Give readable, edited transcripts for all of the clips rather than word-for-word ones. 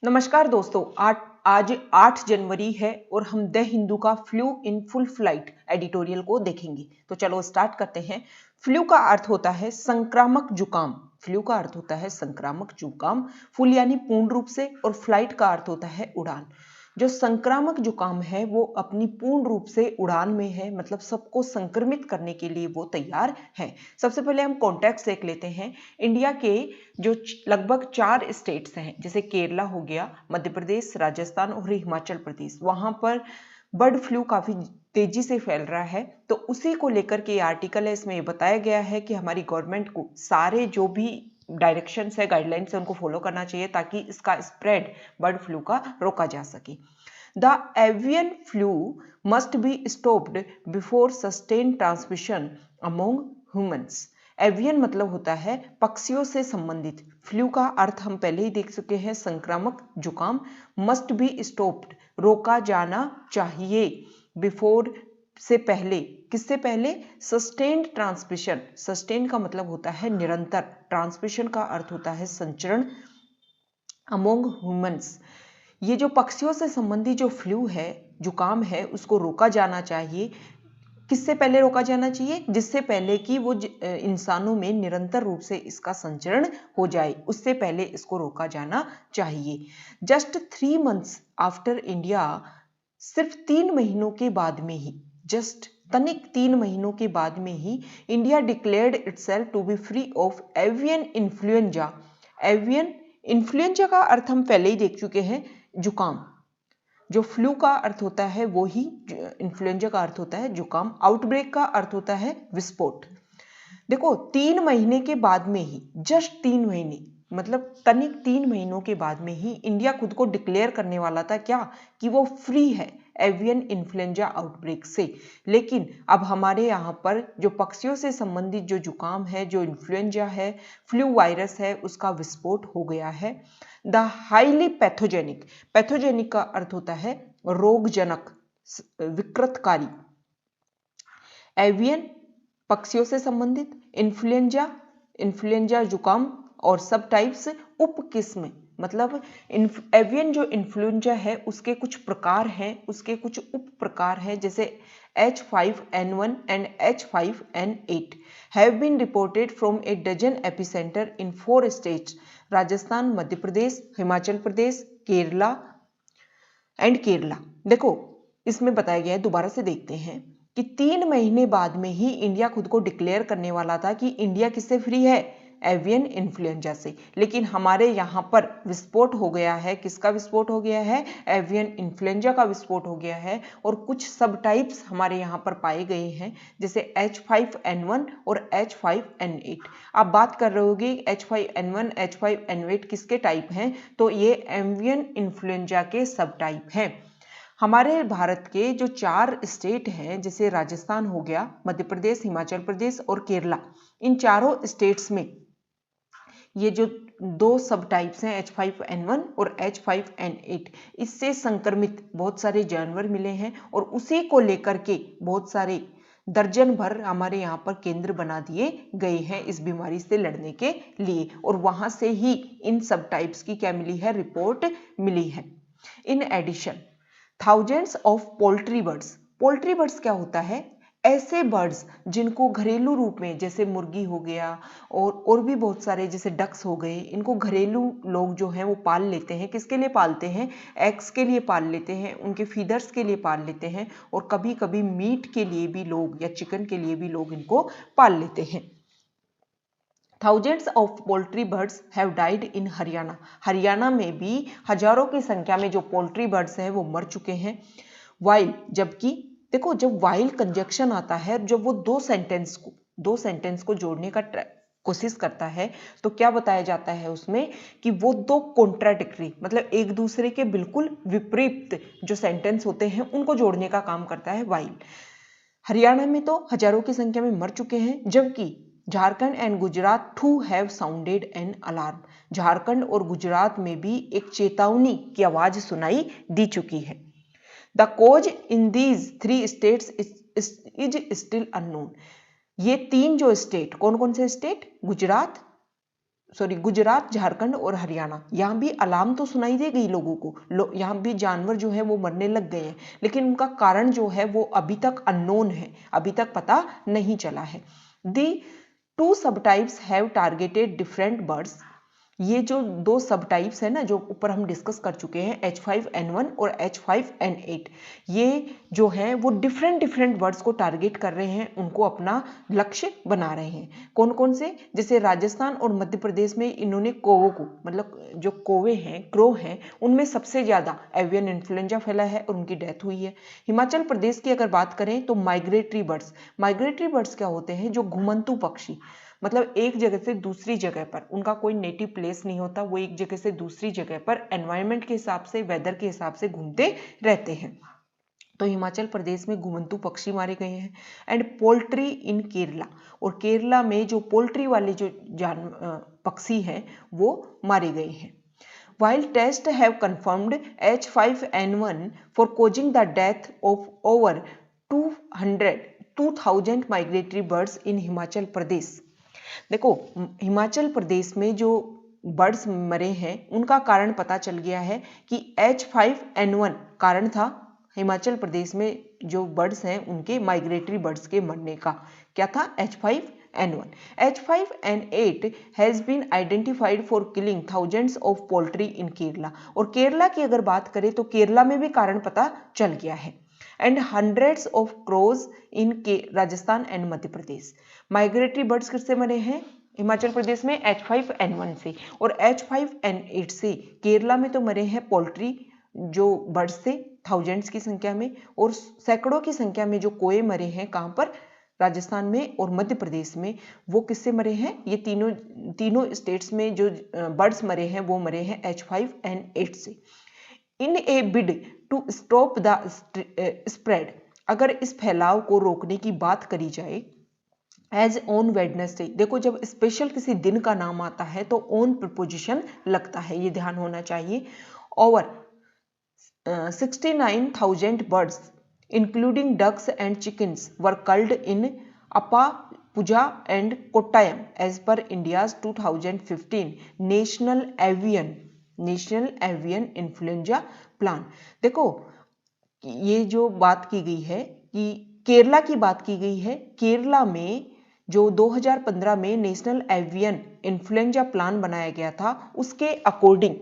नमस्कार दोस्तों। आज 8 जनवरी है और हम द हिंदू का flu in full flight editorial को देखेंगे। तो चलो स्टार्ट करते हैं। फ्लू का अर्थ होता है संक्रामक जुकाम। फ्लू का अर्थ होता है संक्रामक जुकाम। फुल यानी पूर्ण रूप से, और फ्लाइट का अर्थ होता है उड़ान। जो संक्रामक जुकाम है वो अपनी पूर्ण रूप से उड़ान में है, मतलब सबको संक्रमित करने के लिए वो तैयार है। सबसे पहले हम कॉन्टेक्स्ट देख लेते हैं। इंडिया के जो लगभग 4 स्टेट्स हैं, जैसे केरला हो गया, मध्य प्रदेश, राजस्थान और हिमाचल प्रदेश, वहां पर बर्ड फ्लू काफी तेजी से फैल रहा है। तो उसी को लेकर के आर्टिकल है, इसमें बताया गया है कि हमारी गवर्नमेंट को सारे जो भी डायरेक्शंस है, गाइडलाइंस है, उनको फॉलो करना चाहिए ताकि इसका स्प्रेड बर्ड फ्लू का रोका जा सके। The avian flu must be stopped before sustain transmission among humans. Avian मतलब होता है पक्षियों से संबंधित। फ्लू का अर्थ हम पहले ही देख चुके हैं, संक्रामक जुकाम। मस्ट बी स्टॉप्ड, रोका जाना चाहिए। बिफोर से पहले, किससे पहले? Sustained transmission. सस्टेन का मतलब होता है निरंतर, ट्रांसमिशन का अर्थ होता है संचरण। अमोंग ह्यूमंस, ये जो पक्षियों से संबंधित जो फ्लू है, जुकाम है, उसको रोका जाना चाहिए। किससे पहले रोका जाना चाहिए? जिससे पहले कि वो इंसानों में निरंतर रूप से इसका संचरण हो जाए, उससे पहले इसको रोका जाना चाहिए। जस्ट 3 months आफ्टर इंडिया, सिर्फ 3 महीनों के बाद में ही, जस्ट तनिक 3 महीनों के बाद में ही India declared itself to be free of avian influenza. Avian influenza का अर्थ हम पहले ही देख चुके हैं, जुकाम। जो फ्लू का अर्थ होता है वो ही इन्फ्लुएंजा का अर्थ होता है जुकाम। आउटब्रेक का अर्थ होता है विस्फोट। देखो, 3 महीने के बाद में ही, जस्ट 3 महीने, मतलब तनिक 3 महीनों के बाद में ही इंडिया खुद को डिक्लेयर करने वाला था क्या? कि वो फ्री है एवियन इन्फ्लुएंजा आउटब्रेक से। लेकिन अब हमारे यहाँ पर जो पक्षियों से संबंधित जो जुकाम है, जो इन्फ्लुएंजा है, फ्लू वायरस है, उसका विस्फोट हो गया है। द हाईली पैथोजेनिक, पैथोजेनिक का अर्थ होता है रोगजनक, विकृतकारी। एवियन पक्षियों से संबंधित, इन्फ्लुएंजा, इन्फ्लुएंजा जुकाम, और सब टाइप्स उपकिस्म, मतलब एवियन जो इन्फ्लुएंजा है उसके कुछ प्रकार हैं, उसके कुछ उप प्रकार हैं, जैसे H5N1 and H5N8 have been reported from a dozen epicentre in 4 states, Rajasthan, Madhya Pradesh, Himachal Pradesh, Kerala and Kerala. देखो, इसमें बताया गया है, दोबारा से देखते हैं कि 3 महीने बाद में ही इंडिया खुद को डिक्लेयर करने वाला था कि इंडिया किससे फ्री है? एवियन इन्फ्लुएंजा से। लेकिन हमारे यहाँ पर विस्फोट हो गया है। किसका विस्फोट हो गया है? एवियन इन्फ्लुएंजा का विस्फोट हो गया है। और कुछ सब टाइप्स हमारे यहाँ पर पाए गए हैं, जैसे H5N1 और H5N8। आप बात कर रहे होगे H5N1, H5N8 किसके टाइप हैं? तो ये एवियन इन्फ्लुएंजा के सब टाइप हैं। हमारे भारत के जो 4 स्टेट हैं, जैसे राजस्थान हो गया, मध्य प्रदेश, हिमाचल प्रदेश और केरला, इन चारों स्टेट्स में ये जो 2 सब टाइप्स हैं, H5N1 और H5N8, इससे संक्रमित बहुत सारे जानवर मिले हैं। और उसी को लेकर के बहुत सारे दर्जन भर हमारे यहाँ पर केंद्र बना दिए गए हैं इस बीमारी से लड़ने के लिए। और वहां से ही इन सब टाइप्स की क्या मिली है? रिपोर्ट मिली है। In addition, thousands of poultry birds. Poultry birds क्या होता है? ऐसे बर्ड्स जिनको घरेलू रूप में, जैसे मुर्गी हो गया और भी बहुत सारे, जैसे डक्स हो गए, इनको घरेलू लोग जो हैं वो पाल लेते हैं। किसके लिए पालते हैं? एग्स के लिए पाल लेते हैं, उनके फीदर्स के लिए पाल लेते हैं, और कभी कभी मीट के लिए भी लोग, या चिकन के लिए भी लोग इनको पाल लेते हैं। Thousands of poultry birds have died in Haryana. Haryana में भी हजारों की संख्या में जो पोल्ट्री बर्ड्स हैं वो मर चुके हैं। वाइल, जबकि देखो, जब वाइल कंजक्शन आता है, जब वो दो सेंटेंस को जोड़ने का कोशिश करता है, तो क्या बताया जाता है उसमें? कि वो 2 कॉन्ट्राडिक्टरी, मतलब एक दूसरे के बिल्कुल विपरीत जो सेंटेंस होते हैं उनको जोड़ने का काम करता है वाइल। हरियाणा में तो हजारों की संख्या में मर चुके हैं, जबकि Jharkhand and Gujarat too have sounded an alarm. Jharkhand और गुजरात में भी एक चेतावनी की आवाज सुनाई दी चुकी है। The cause in these 3 states is still unknown. ये 3 जो स्टेट, कौन कौन से स्टेट? गुजरात, सॉरी गुजरात, झारखंड और हरियाणा, यहाँ भी अलार्म तो सुनाई दे गई लोगों को, यहाँ भी जानवर जो है वो मरने लग गए हैं, लेकिन उनका कारण जो है वो अभी तक अननोन है, अभी तक पता नहीं चला है। दी 2 subtypes have targeted different birds. ये जो 2 सब टाइप्स है ना, जो ऊपर हम डिस्कस कर चुके हैं, H5N1 और H5N8, ये जो है वो डिफरेंट बर्ड्स को टारगेट कर रहे हैं, उनको अपना लक्ष्य बना रहे हैं। कौन कौन से? जैसे राजस्थान और मध्य प्रदेश में इन्होंने कौवों को, मतलब जो कौवे हैं, क्रो हैं, उनमें सबसे ज्यादा एवियन इन्फ्लुएंजा फैला है और उनकी डेथ हुई है। हिमाचल प्रदेश की अगर बात करें तो माइग्रेटरी बर्ड्स क्या होते हैं? जो घुमंतु पक्षी, मतलब एक जगह से दूसरी जगह पर, उनका कोई नेटिव प्लेस नहीं होता, वो एक जगह से दूसरी जगह पर एनवायरनमेंट के हिसाब से, वेदर के हिसाब से घूमते रहते हैं। तो हिमाचल प्रदेश में घुमंतु पक्षी मारे गए हैं। एंड पोल्ट्री इन केरला, और केरला में जो पोल्ट्री वाले जो पक्षी हैं वो मारे गए हैं। While tests have confirmed H5N1 for causing the death of over 2,000 migratory birds in Himachal Pradesh. देखो, हिमाचल प्रदेश में जो बर्ड्स मरे हैं उनका कारण पता चल गया है कि H5N1 कारण था हिमाचल प्रदेश में जो बर्ड्स हैं उनके माइग्रेटरी बर्ड्स के मरने का। क्या था? H5N1. H5N8 has been identified for killing thousands of poultry in Kerala. और केरला की अगर बात करें तो केरला में भी कारण पता चल गया है। एंड हंड्रेड्स ऑफ क्रोज इन के Rajasthan and Madhya Pradesh. Migratory birds किससे मरे हैं? हिमाचल प्रदेश में H5N1 से, और H5N8 से। केरला में तो मरे हैं पोल्ट्री जो बर्ड्स थे थाउजेंड्स की संख्या में, और सैकड़ों की संख्या में जो कोए मरे हैं, कहां पर? राजस्थान में और मध्य प्रदेश में। वो किससे मरे हैं? ये तीनों स्टेट्स में जो बर्ड्स मरे हैं वो मरे हैं H5N8 से। In a bid to stop the spread, अगर इस फैलाव को रोकने की बात करी जाए, एज ऑन वेडनेसडे, देखो जब स्पेशल किसी दिन का नाम आता है तो ऑन प्रपोजिशन लगता है, ये ध्यान होना चाहिए। Over 69,000 birds including ducks and chickens were culled in Appapuja and Kottayam as per India's 2015 National Avian Influenza Plan। देखो ये जो बात की गई है कि केरला की बात की गई है, केरला में जो 2015 में नेशनल एवियन इन्फ्लुएंजा प्लान बनाया गया था, उसके अकॉर्डिंग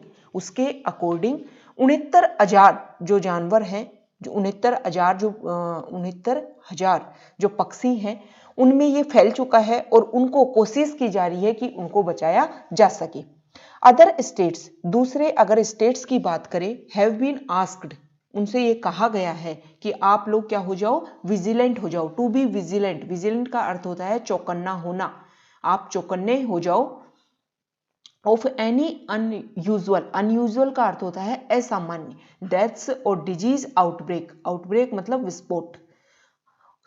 69,000 जो जानवर हैं, जो 69,000 जो पक्षी हैं, उनमें ये फैल चुका है और उनको कोशिश की जा रही है कि उनको बचाया जा सके। अदर स्टेट्स, दूसरे अगर स्टेट्स की बात करें, हैव बीन आस्क्ड, उनसे ये कहा गया है कि आप लोग क्या हो जाओ? विजिलेंट हो जाओ। टू बी विजिलेंट, विजिलेंट का अर्थ होता है चौकन्ना होना, आप चौकन्ने हो जाओ। ऑफ एनी अनयूजुअल का अर्थ होता है असामान्य, डेथ्स और डिजीज आउटब्रेक मतलब विस्फोट।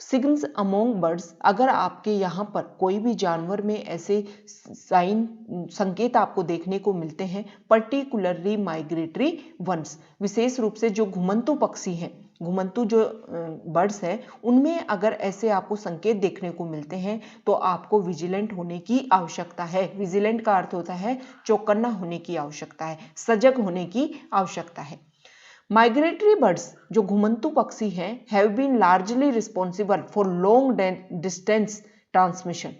सिग्नल्स अमोंग बर्ड्स, अगर आपके यहाँ पर कोई भी जानवर में ऐसे संकेत आपको देखने को मिलते हैं, पर्टिकुलरली माइग्रेटरी वंस, विशेष रूप से जो घुमंतु पक्षी हैं, घुमंतु जो बर्ड्स हैं, उनमें अगर ऐसे आपको संकेत देखने को मिलते हैं तो आपको विजिलेंट होने की आवश्यकता है। विजिलेंट का अर्थ होता है चौकन्ना होने की आवश्यकता है, सजग होने की आवश्यकता है। माइग्रेटरी बर्ड्स जो घुमंतु पक्षी हैं, have been largely responsible for long distance transmission.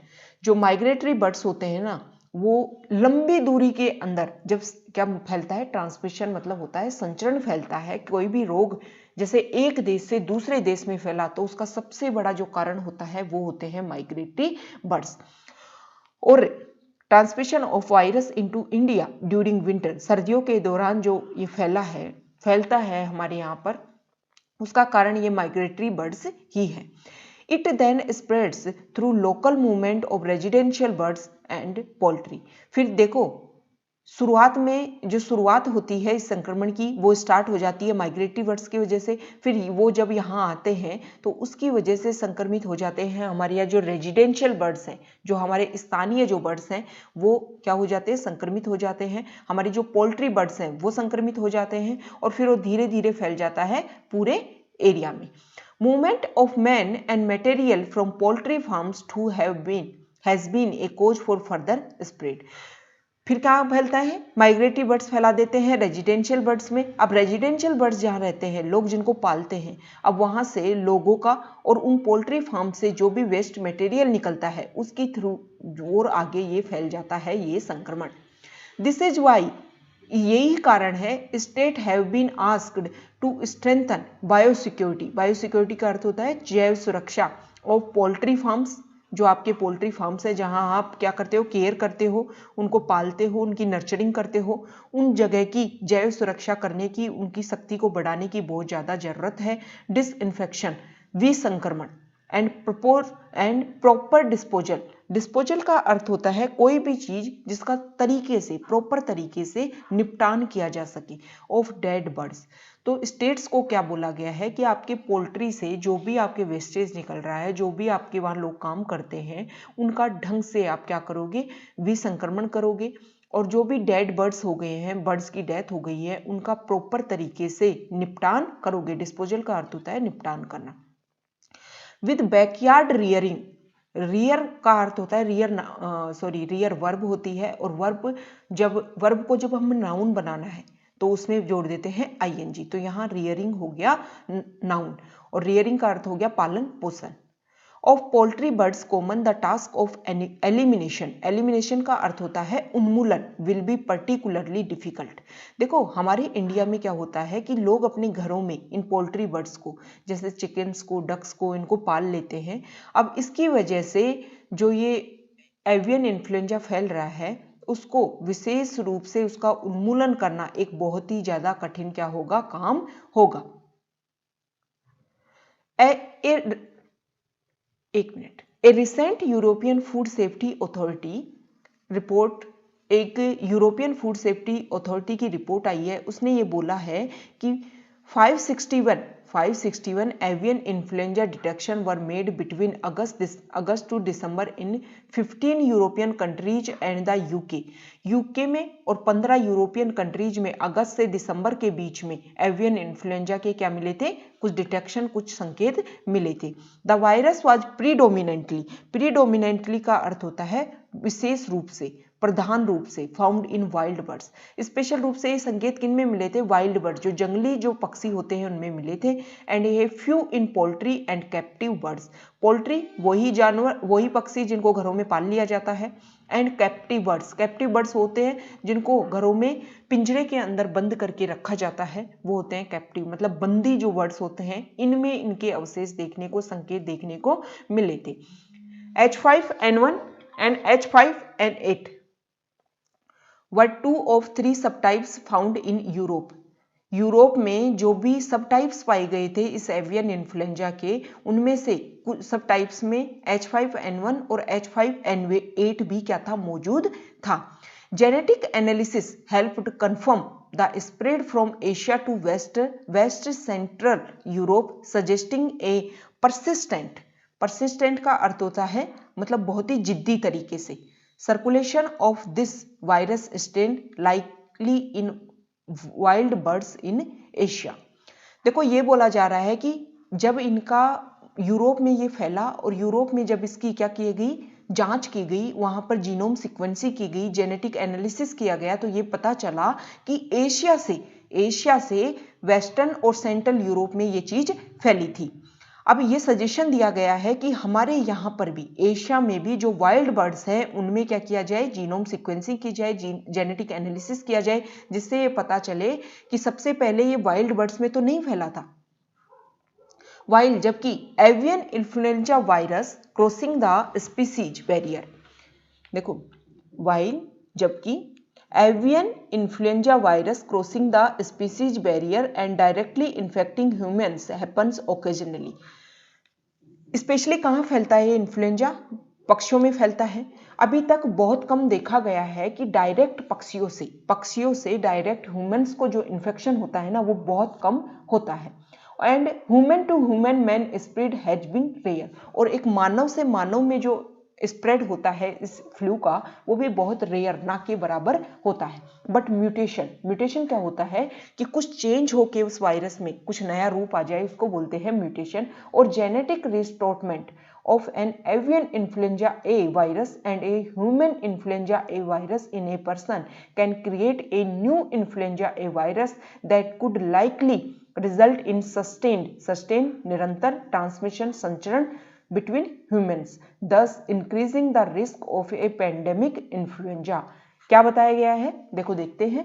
जो माइग्रेटरी बर्ड्स होते हैं ना, वो लंबी दूरी के अंदर जब क्या फैलता है? ट्रांसमिशन मतलब होता है संचरण फैलता है। कोई भी रोग जैसे एक देश से दूसरे देश में फैला तो उसका सबसे बड़ा जो कारण होता है वो होते हैं माइग्रेटरी बर्ड्स। और transmission of virus into India during winter, सर्दियों के दौरान जो ये फैलता है हमारे यहाँ पर, उसका कारण ये माइग्रेटरी बर्ड्स ही है। It then spreads through local movement of residential birds and poultry. फिर देखो शुरुआत होती है इस संक्रमण की, वो स्टार्ट हो जाती है माइग्रेटरी बर्ड्स की वजह से। फिर वो जब यहाँ आते हैं तो उसकी वजह से संक्रमित हो जाते हैं हमारे यहाँ जो रेजिडेंशियल बर्ड्स हैं, जो हमारे स्थानीय जो बर्ड्स हैं, वो क्या हो जाते हैं? संक्रमित हो जाते हैं। हमारी जो पोल्ट्री बर्ड्स हैं वो संक्रमित हो जाते हैं और फिर वो धीरे धीरे फैल जाता है पूरे एरिया में। Movement of man and material from poultry farms to has been a cause for further spread. फिर कहाँ फैलता है, माइग्रेटरी बर्ड्स फैला देते हैं रेजिडेंशियल बर्ड्स में। अब रेजिडेंशियल बर्ड्स जहाँ रहते हैं, लोग जिनको पालते हैं, अब वहाँ से लोगों का और उन पोल्ट्री फार्म से जो भी वेस्ट मटेरियल निकलता है उसकी थ्रू और आगे ये फैल जाता है ये संक्रमण। दिस इज वाई, यही कारण है state have been asked to strengthen biosecurity. Biosecurity का अर्थ होता है जैव सुरक्षा ऑफ पोल्ट्री फार्म्स। जो आपके पोल्ट्री फार्म्स है जहां आप क्या करते हो, केयर करते हो, उनको पालते हो, उनकी नर्चरिंग करते हो, उन जगह की जैव सुरक्षा करने की, उनकी शक्ति को बढ़ाने की बहुत ज़्यादा जरूरत है। डिसइंफेक्शन, विसंक्रमण एंड प्रॉपर डिस्पोजल। डिस्पोजल का अर्थ होता है कोई भी चीज जिसका तरीके से, प्रॉपर तरीके से निपटान किया जा सके ऑफ डेड बर्ड्स। तो स्टेट्स को क्या बोला गया है कि आपके पोल्ट्री से जो भी आपके वेस्टेज निकल रहा है, जो भी आपके वहाँ लोग काम करते हैं, उनका ढंग से आप क्या करोगे, विसंक्रमण करोगे। और जो भी डेड बर्ड्स हो गए हैं, बर्ड्स की डेथ हो गई है, उनका प्रॉपर तरीके से निपटान करोगे। डिस्पोजल का अर्थ होता है निपटान करना। विद बैकयार्ड रियरिंग, रियर का अर्थ होता है रियर वर्ब होती है, और वर्ब को जब हम नाउन बनाना है तो उसमें जोड़ देते हैं आईएनजी। तो यहाँ रियरिंग हो गया नाउन, और रियरिंग का अर्थ हो गया पालन पोषण। Of poultry birds common the task of elimination. Elimination का अर्थ होता है उन्मूलन, विल बी पर्टिकुलरली डिफिकल्ट। देखो हमारे इंडिया में क्या होता है कि लोग अपने घरों में इन पोल्ट्री बर्ड्स को, जैसे चिकन्स को, डक्स को, इनको पाल लेते हैं। अब इसकी वजह से जो ये एवियन इन्फ्लुएंजा फैल रहा है, उसको विशेष रूप से उसका उन्मूलन करना एक बहुत ही ज्यादा कठिन क्या होगा, काम होगा। एक minute. A recent European Food Safety Authority report, एक यूरोपियन फूड सेफ्टी अथॉरिटी की रिपोर्ट आई है, उसने ये बोला है कि 561 avian influenza detection were made between August to December in 15 European countries and the UK में, और 15 यूरोपियन कंट्रीज में अगस्त से दिसंबर के बीच में एवियन इन्फ्लुएंजा के क्या मिले थे, कुछ डिटेक्शन, कुछ संकेत मिले थे। द वायरस वाज प्रीडोमिनेंटली का अर्थ होता है विशेष रूप से, प्रधान रूप से, found in wild birds. Special रूप से ये संकेत किन में मिले थे, वाइल्ड बर्ड्स, जो जंगली जो पक्षी होते हैं उनमें मिले थे। एंड ये few in poultry and captive birds. Poultry वही जानवर, वही पक्षी जिनको घरों में पाल लिया जाता है, एंड कैप्टिव बर्ड्स होते हैं जिनको घरों में पिंजरे के अंदर बंद करके रखा जाता है, वो होते हैं कैप्टिव, मतलब बंदी जो बर्ड्स होते हैं, इनमें इनके अवशेष देखने को, संकेत देखने को मिले थे। H5N1 and H5N8 were 2 of 3 subtypes found in Europe. Europe में जो भी सबटाइप्स पाए गए थे इस एवियन इन्फ्लुएंजा के, उनमें से कुछ सबटाइप्स में H5N1 और H5N8 भी क्या था, मौजूद था। Genetic analysis help to confirm the spread from Asia to west central Europe, suggesting a persistent का अर्थ होता है मतलब बहुत ही जिद्दी तरीके से, circulation of this virus strain likely in wild birds in Asia. देखो ये बोला जा रहा है कि जब इनका यूरोप में ये फैला, और यूरोप में जब इसकी क्या की गई, जांच की गई, वहां पर जीनोम सीक्वेंसिंग की गई, जेनेटिक एनालिसिस किया गया, तो ये पता चला कि एशिया से वेस्टर्न और सेंट्रल यूरोप में ये चीज फैली थी। अब ये सजेशन दिया गया है कि हमारे यहाँ पर भी, एशिया में भी जो वाइल्ड बर्ड्स हैं उनमें क्या किया जाए, जीनोम सीक्वेंसिंग की जाए, जेनेटिक एनालिसिस किया जाए, जिससे ये पता चले कि सबसे पहले ये वाइल्ड बर्ड्स में तो नहीं फैला था वाइल्ड, जबकि avian influenza virus crossing the species barrier. देखो वाइल्ड, जबकि avian influenza virus crossing the species barrier and directly infecting humans happens occasionally. Specially कहाँ फैलता है ये इन्फ्लुएंजा, पक्षियों में फैलता है। अभी तक बहुत कम देखा गया है कि डायरेक्ट पक्षियों से डायरेक्ट ह्यूमंस को जो इन्फेक्शन होता है ना, वो बहुत कम होता है। And human to human man spread has been rare, और एक मानव से मानव में जो स्प्रेड होता है इस फ्लू का, वो भी बहुत रेयर, ना के बराबर होता है। बट म्यूटेशन क्या होता है कि कुछ चेंज होके उस वायरस में कुछ नया रूप आ जाए, उसको बोलते हैं म्यूटेशन। और genetic रिस्टोरमेंट of an avian influenza A virus and a human influenza A virus in a person can create a new influenza A virus that could likely result in sustained निरंतर transmission संचरण between humans, thus increasing the risk of a pandemic influenza। क्या बताया गया है, देखो देखते हैं।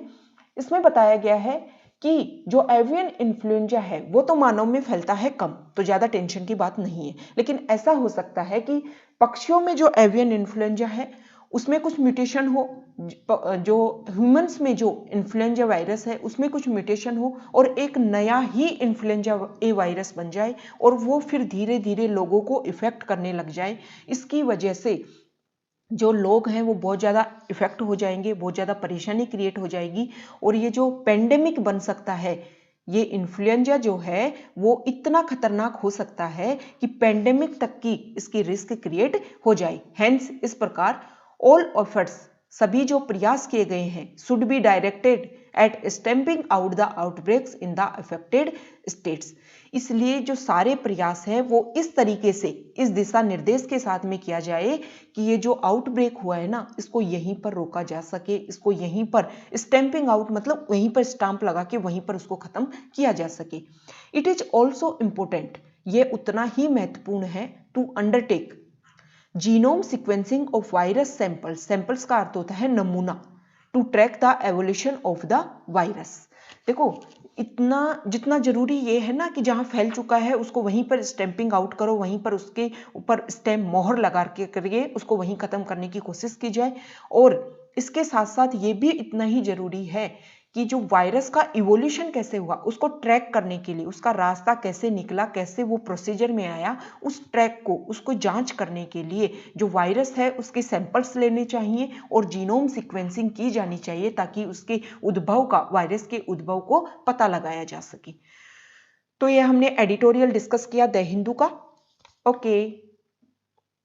इसमें बताया गया है कि जो एवियन इन्फ्लुएंजा है वो तो मानव में फैलता है कम, तो ज्यादा टेंशन की बात नहीं है, लेकिन ऐसा हो सकता है कि पक्षियों में जो एवियन इन्फ्लुएंजा है उसमें कुछ म्यूटेशन हो, जो ह्यूमंस में जो इन्फ्लुएंजा वायरस है उसमें कुछ म्यूटेशन हो और एक नया ही इन्फ्लुएंजा ए वायरस बन जाए और वो फिर धीरे धीरे लोगों को इफेक्ट करने लग जाए। इसकी वजह से जो लोग हैं वो बहुत ज़्यादा इफेक्ट हो जाएंगे, बहुत ज़्यादा परेशानी क्रिएट हो जाएगी और ये जो पेंडेमिक बन सकता है, ये इन्फ्लुएंजा जो है वो इतना खतरनाक हो सकता है कि पेंडेमिक तक की इसकी रिस्क क्रिएट हो जाए। हेंस इस प्रकार ऑल एफर्ट्स, सभी जो प्रयास किए गए हैं, should be directed eight stamping out the outbreaks in the affected states. इसलिए जो सारे प्रयास हैं वो इस तरीके से, इस दिशा निर्देश के साथ में किया जाए कि ये जो आउटब्रेक हुआ है ना, इसको यहीं पर रोका जा सके, इसको यहीं पर स्टैंपिंग आउट मतलब वहीं पर स्टाम्प लगा के वहीं पर उसको खत्म किया जा सके। इट इज ऑल्सो इम्पोर्टेंट, ये उतना ही महत्वपूर्ण है, to undertake genome sequencing of virus samples, samples का अर्थ होता है नमूना, to track the evolution of the virus. देखो इतना जितना जरूरी ये है ना कि जहां फैल चुका है उसको वहीं पर स्टैंपिंग आउट करो, वहीं पर उसके ऊपर स्टैम्प मोहर लगा के करिए, उसको वहीं खत्म करने की कोशिश की जाए। और इसके साथ साथ ये भी इतना ही जरूरी है कि जो वायरस का इवोल्यूशन कैसे हुआ उसको ट्रैक करने के लिए, उसका रास्ता कैसे निकला, कैसे वो प्रोसीजर में आया, उस ट्रैक को, उसको जांच करने के लिए जो वायरस है उसके सैंपल्स लेने चाहिए और जीनोम सीक्वेंसिंग की जानी चाहिए ताकि उसके उद्भव का, वायरस के उद्भव को पता लगाया जा सके। तो ये हमने एडिटोरियल डिस्कस किया द हिंदू का। ओके।